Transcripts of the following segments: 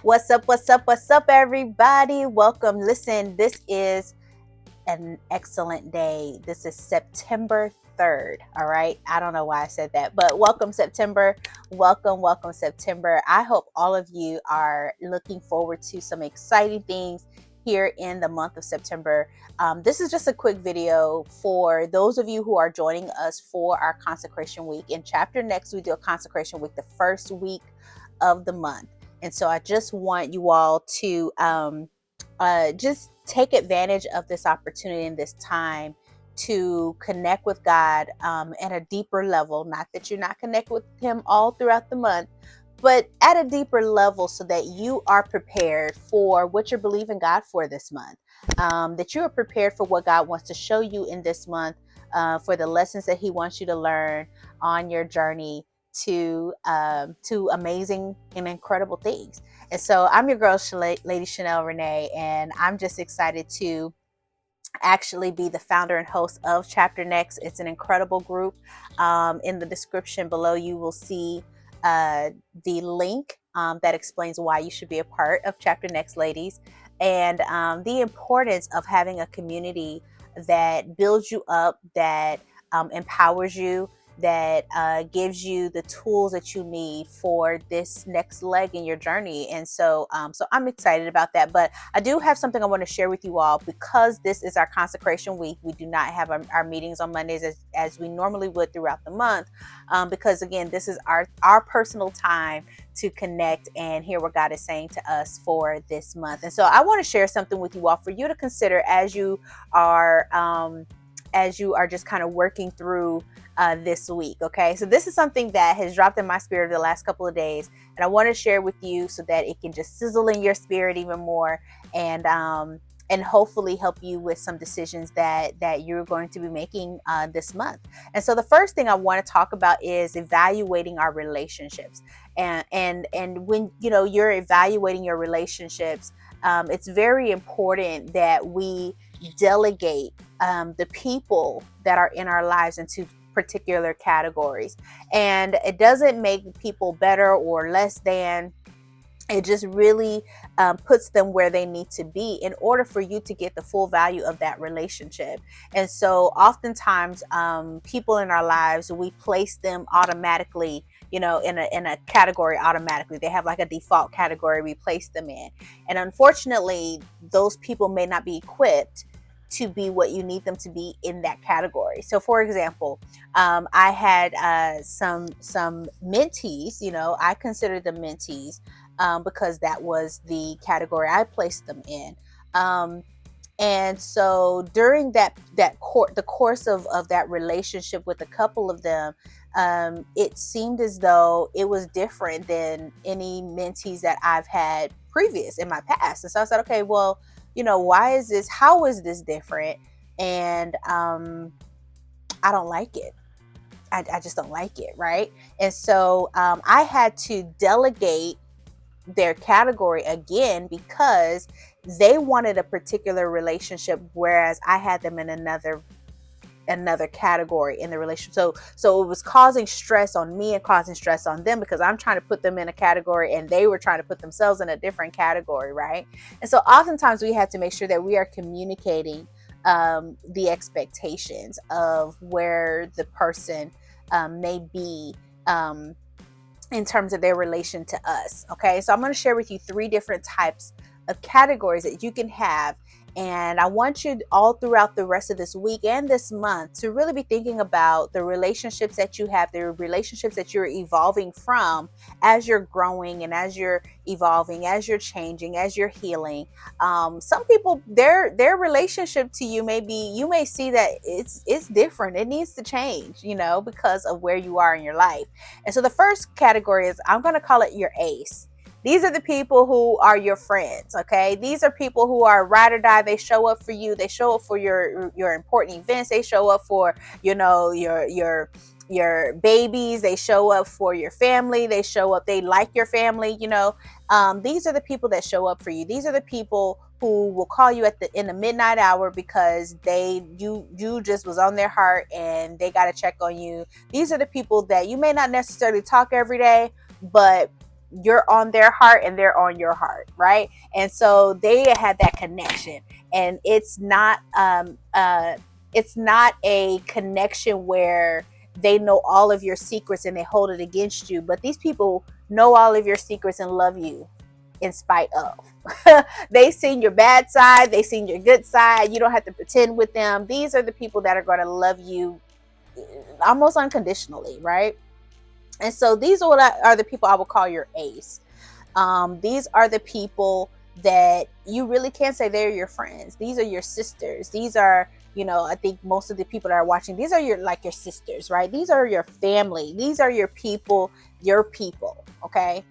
What's up? What's up? What's up, everybody? Welcome. Listen, this is an excellent day. This is September 3rd. All right. I don't know why I said that, but welcome, September. Welcome, September. I hope all of you are looking forward to some exciting things here in the month of September. This is just a quick video for those of you who are joining us for our consecration week. In chapter next, we do a consecration week the first week of the month. And so I just want you all to just take advantage of this opportunity and this time to connect with God at a deeper level. Not that you're not connected with Him all throughout the month, but at a deeper level so that you are prepared for what you're believing God for this month. That you are prepared for what God wants to show you in this month, for the lessons that He wants you to learn on your journey to amazing and incredible things. And so I'm your girl, Lady Chanel Renee, and I'm just excited to actually be the founder and host of Chapter Next. It's an incredible group. In the description below, you will see the link that explains why you should be a part of Chapter Next, ladies, and the importance of having a community that builds you up, that empowers you, that gives you the tools that you need for this next leg in your journey. And so I'm excited about that. But I do have something I want to share with you all. Because this is our consecration week, we do not have our meetings on Mondays as we normally would throughout the month, because again, this is our personal time to connect and hear what God is saying to us for this month. And so I want to share something with you all for you to consider as you are just kind of working through this week. Okay, so this is something that has dropped in my spirit the last couple of days, and I want to share with you so that it can just sizzle in your spirit even more, and hopefully help you with some decisions that you're going to be making this month. And so the first thing I want to talk about is evaluating our relationships. And when you're evaluating your relationships, it's very important that we delegate the people that are in our lives into particular categories. And it doesn't make people better or less than. It just really puts them where they need to be in order for you to get the full value of that relationship. And so oftentimes people in our lives, we place them automatically, in a category automatically. They have like a default category we place them in. And unfortunately, those people may not be equipped to be what you need them to be in that category. So for example, I had some mentees, I consider them mentees, because that was the category I placed them in. And so during the course of that relationship with a couple of them, it seemed as though it was different than any mentees that I've had previous in my past. And so I said, okay, well, how is this different? And I don't like it. I just don't like it, right? And so I had to delegate their category again because they wanted a particular relationship, whereas I had them in another category in the relationship. So it was causing stress on me and causing stress on them because I'm trying to put them in a category and they were trying to put themselves in a different category, right? And so oftentimes we have to make sure that we are communicating the expectations of where the person may be in terms of their relation to us. Okay, so I'm going to share with you 3 different types of categories that you can have. And I want you all throughout the rest of this week and this month to really be thinking about the relationships that you have, the relationships that you're evolving from as you're growing and as you're evolving, as you're changing, as you're healing. Some people, their relationship to you you may see that it's different. It needs to change, because of where you are in your life. And so the first category is, I'm going to call it your ACE. These are the people who are your friends, okay? These are people who are ride or die. They show up for you. They show up for your important events. They show up for, your babies. They show up for your family. They show up. They like your family, These are the people that show up for you. These are the people who will call you in the midnight hour because you just was on their heart and they got to check on you. These are the people that you may not necessarily talk every day, but you're on their heart and they're on your heart, right? And so they had that connection, and it's not a connection where they know all of your secrets and they hold it against you, but these people know all of your secrets and love you in spite of. They seen your bad side, they seen your good side. You don't have to pretend with them. These are the people that are going to love you almost unconditionally, right? And so these are the people I would call your ace. These are the people that you really can't say they're your friends. These are your sisters. These are, I think most of the people that are watching, these are your sisters, right? These are your family. These are your people, okay?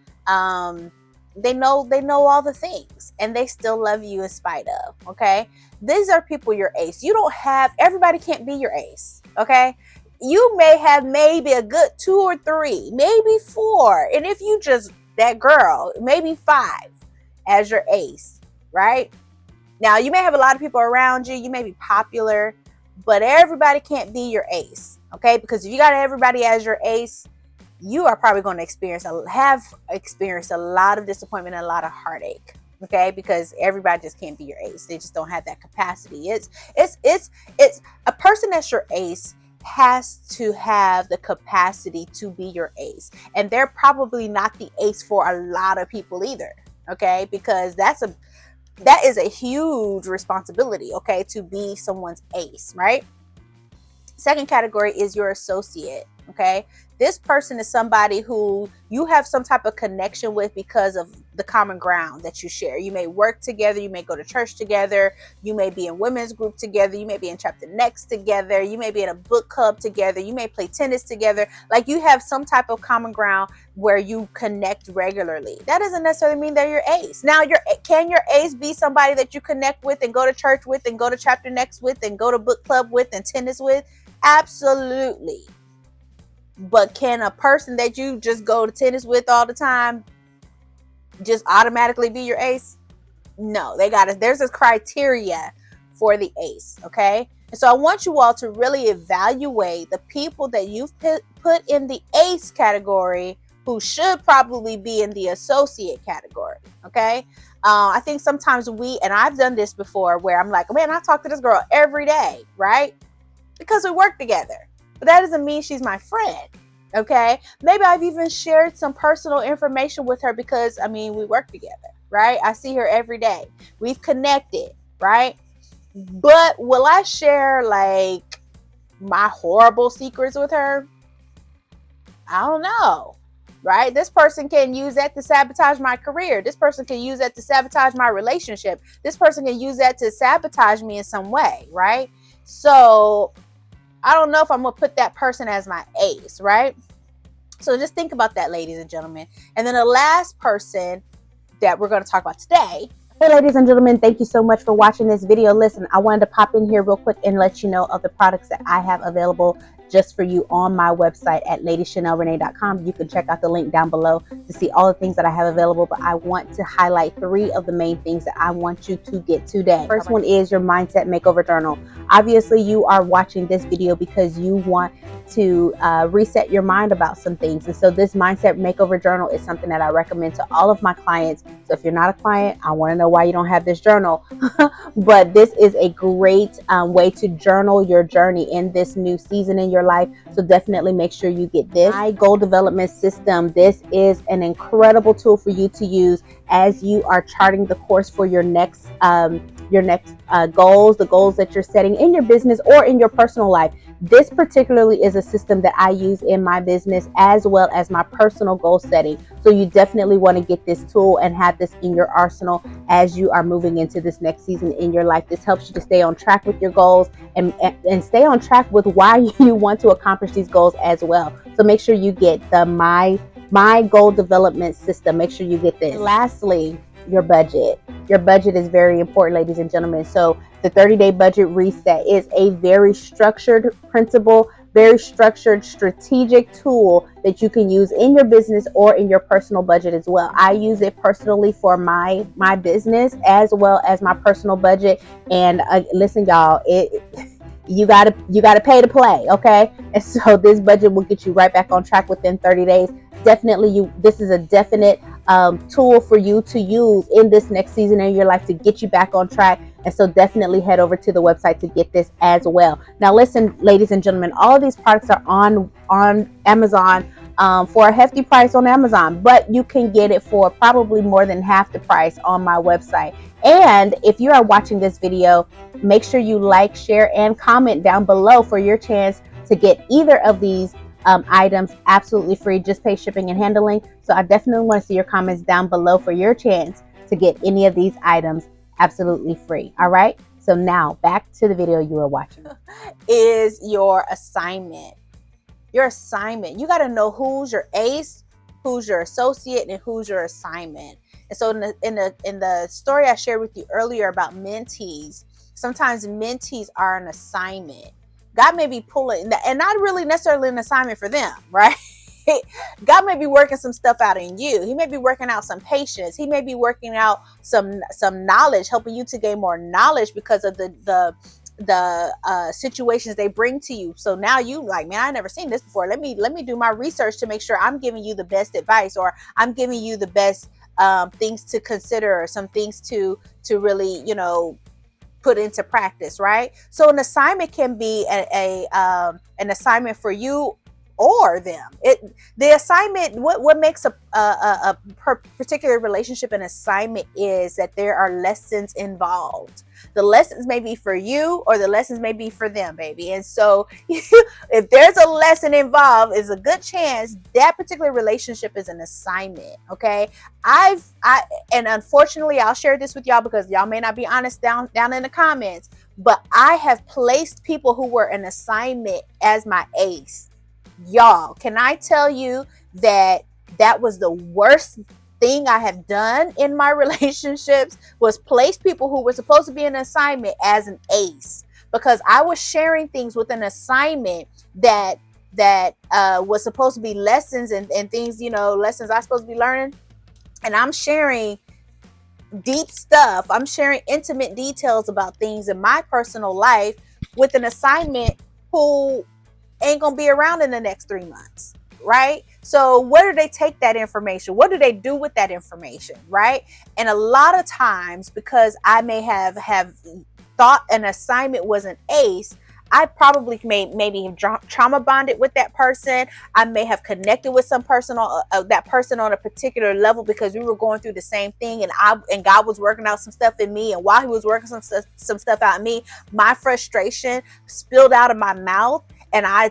They know all the things and they still love you in spite of, okay? These are people your ace. Everybody can't be your ace, okay? You may have maybe a good 2 or 3, maybe 4. And if you just that girl, maybe 5 as your ace, right? Now, you may have a lot of people around you. You may be popular, but everybody can't be your ace, okay? Because if you got everybody as your ace, you are probably going to have experienced a lot of disappointment and a lot of heartache, okay? Because everybody just can't be your ace. They just don't have that capacity. It's a person that's your ace has to have the capacity to be your ace, and they're probably not the ace for a lot of people either, okay? Because that is a huge responsibility, okay, to be someone's ace, right? Second category is your associate, okay? This person is somebody who you have some type of connection with because of the common ground that you share. You may work together, you may go to church together, you may be in women's group together, you may be in chapter next together, you may be in a book club together, you may play tennis together. Like, you have some type of common ground where you connect regularly. That doesn't necessarily mean they're your ace. Now, can your ace be somebody that you connect with and go to church with and go to chapter next with and go to book club with and tennis with? Absolutely. But can a person that you just go to tennis with all the time just automatically be your ace? No, there's a criteria for the ace, okay? And so I want you all to really evaluate the people that you've put in the ace category who should probably be in the associate category, okay? I think sometimes and I've done this before, where I'm like, man, I talk to this girl every day, right? Because we work together. But that doesn't mean she's my friend, okay? Maybe I've even shared some personal information with her because, we work together, right? I see her every day. We've connected, right? But will I share, my horrible secrets with her? I don't know, right? This person can use that to sabotage my career. This person can use that to sabotage my relationship. This person can use that to sabotage me in some way, right? So I don't know if I'm going to put that person as my ace, right? So just think about that, ladies and gentlemen. And then the last person that we're going to talk about today. Hey, ladies and gentlemen, thank you so much for watching this video. Listen, I wanted to pop in here real quick and let you know of the products that I have available just for you on my website at ladychanelrenee.com. You can check out the link down below to see all the things that I have available, but I want to highlight 3 of the main things that I want you to get today. First one is your Mindset Makeover Journal. Obviously, you are watching this video because you want to reset your mind about some things. And so this Mindset Makeover Journal is something that I recommend to all of my clients. So if you're not a client, I want to know why you don't have this journal. But this is a great way to journal your journey in this new season in your life. So definitely make sure you get this. My goal development system. This is an incredible tool for you to use as you are charting the course for your next goals, the goals that you're setting in your business or in your personal life. This particularly is a system that I use in my business as well as my personal goal setting. So you definitely want to get this tool and have this in your arsenal as you are moving into this next season in your life. This helps you to stay on track with your goals and stay on track with why you want to accomplish these goals as well. So make sure you get the my goal development system. Make sure you get this. Lastly, your budget. Your budget is very important, ladies and gentlemen. So the 30-day budget reset is a very structured principle, very structured strategic tool that you can use in your business or in your personal budget as well. I use it personally for my business as well as my personal budget. And listen, y'all, you gotta pay to play, okay? And so this budget will get you right back on track within 30 days. Definitely, this is a definite tool for you to use in this next season in your life to get you back on track. And so definitely head over to the website to get this as well. Now listen, ladies and gentlemen, all of these products are on Amazon for a hefty price on Amazon, but you can get it for probably more than half the price on my website. And if you are watching this video, make sure you like, share, and comment down below for your chance to get either of these items absolutely free. Just pay shipping and handling. So I definitely want to see your comments down below for your chance to get any of these items absolutely free. All right. So now back to the video you are watching. Is your assignment. Your assignment. You got to know who's your ace, who's your associate, and who's your assignment. And so in the story I shared with you earlier about mentees, sometimes mentees are an assignment. God may be pulling, and not really necessarily an assignment for them, right? God may be working some stuff out in you. He may be working out some patience. He may be working out some knowledge, helping you to gain more knowledge because of the situations they bring to you. So now you like, man, I never seen this before. Let me do my research to make sure I'm giving you the best advice, or I'm giving you the best things to consider, or some things to really, put into practice, right? So an assignment can be an assignment for you or them. The assignment, what makes a particular relationship an assignment is that there are lessons involved. The lessons may be for you, or the lessons may be for them, baby. And so if there's a lesson involved, it's a good chance that particular relationship is an assignment. Okay. And unfortunately, I'll share this with y'all because y'all may not be honest down in the comments, but I have placed people who were an assignment as my ace. Y'all, can I tell you that was the worst thing I have done in my relationships, was place people who were supposed to be an assignment as an ace, because I was sharing things with an assignment that was supposed to be lessons and things, lessons I'm supposed to be learning. And I'm sharing deep stuff. I'm sharing intimate details about things in my personal life with an assignment who ain't gonna be around in the next 3 months, right? So where do they take that information? What do they do with that information, right? And a lot of times, because I may have thought an assignment was an ace, I probably maybe have trauma bonded with that person. I may have connected with some person that person on a particular level because we were going through the same thing, and God was working out some stuff in me. And while He was working some stuff out in me, my frustration spilled out of my mouth. And I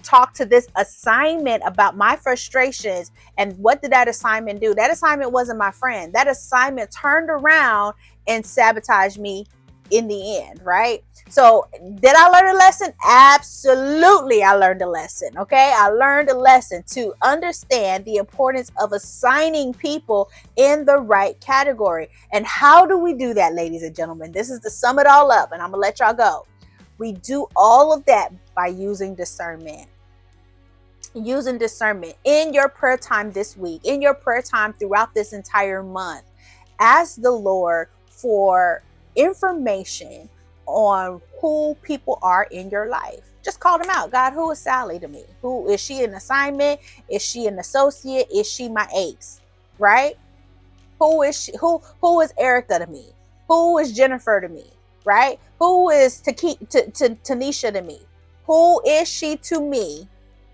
talked to this assignment about my frustrations. And what did that assignment do? That assignment wasn't my friend. That assignment turned around and sabotaged me in the end, right? So did I learn a lesson? Absolutely, I learned a lesson. Okay, I learned a lesson to understand the importance of assigning people in the right category. And how do we do that, ladies and gentlemen? This is to sum it all up, and I'm gonna let y'all go. We do all of that by using discernment. Using discernment in your prayer time this week, in your prayer time throughout this entire month. Ask the Lord for information on who people are in your life. Just call them out. God, who is Sally to me? Who is she? An assignment? Is she an associate? Is she my ace? Right? Who is she? Who is Erica to me? Who is Jennifer to me? Right? Who is Tanisha to me? Who is she to me,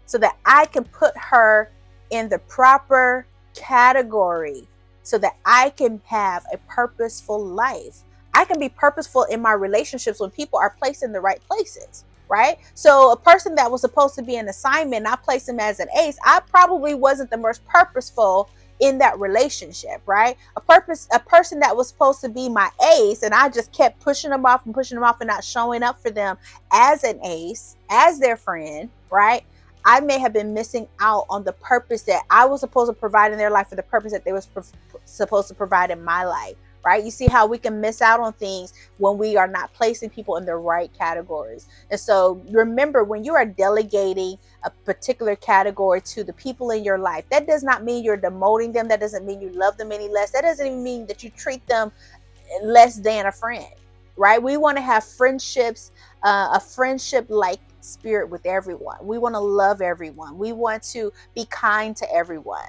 so that I can put her in the proper category, so that I can have a purposeful life. I can be purposeful in my relationships when people are placed in the right places, right? So a person that was supposed to be an assignment, I placed him as an ace. I probably wasn't the most purposeful in that relationship, right? A person that was supposed to be my ace, and I just kept pushing them off and not showing up for them as an ace, as their friend, right? I may have been missing out on the purpose that I was supposed to provide in their life, for the purpose that they were supposed to provide in my life, right? You see how we can miss out on things when we are not placing people in the right categories. And so remember, when you are delegating a particular category to the people in your life, that does not mean you're demoting them. That doesn't mean you love them any less. That doesn't even mean that you treat them less than a friend, right? We want to have friendships a friendship like spirit with everyone. We want to love everyone. We want to be kind to everyone.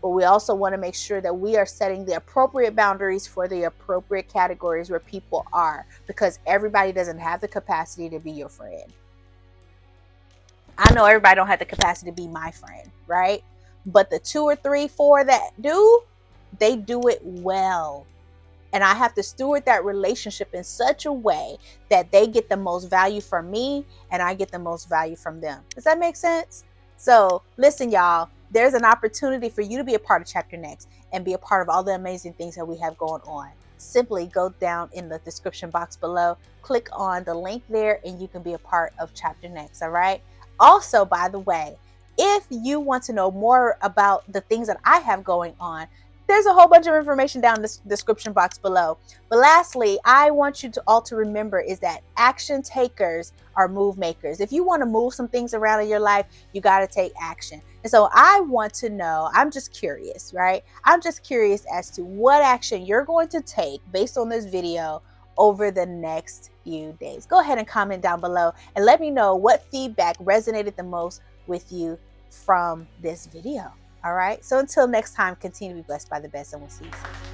But we also want to make sure that we are setting the appropriate boundaries for the appropriate categories where people are, because everybody doesn't have the capacity to be your friend. I know everybody don't have the capacity to be my friend, right? But the 2 or 3, 4 that do, they do it well. And I have to steward that relationship in such a way that they get the most value from me and I get the most value from them. Does that make sense? So listen, y'all, there's an opportunity for you to be a part of Chapter Next and be a part of all the amazing things that we have going on. Simply go down in the description box below, click on the link there, and you can be a part of Chapter Next. All right. Also, by the way, if you want to know more about the things that I have going on, there's a whole bunch of information down in the description box below. But lastly, I want you to all to remember is that action takers are move makers. If you want to move some things around in your life, you got to take action. And so I want to know, I'm just curious, right? I'm just curious as to what action you're going to take based on this video over the next few days. Go ahead and comment down below and let me know what feedback resonated the most with you from this video. All right. So until next time, continue to be blessed by the best, and we'll see you soon.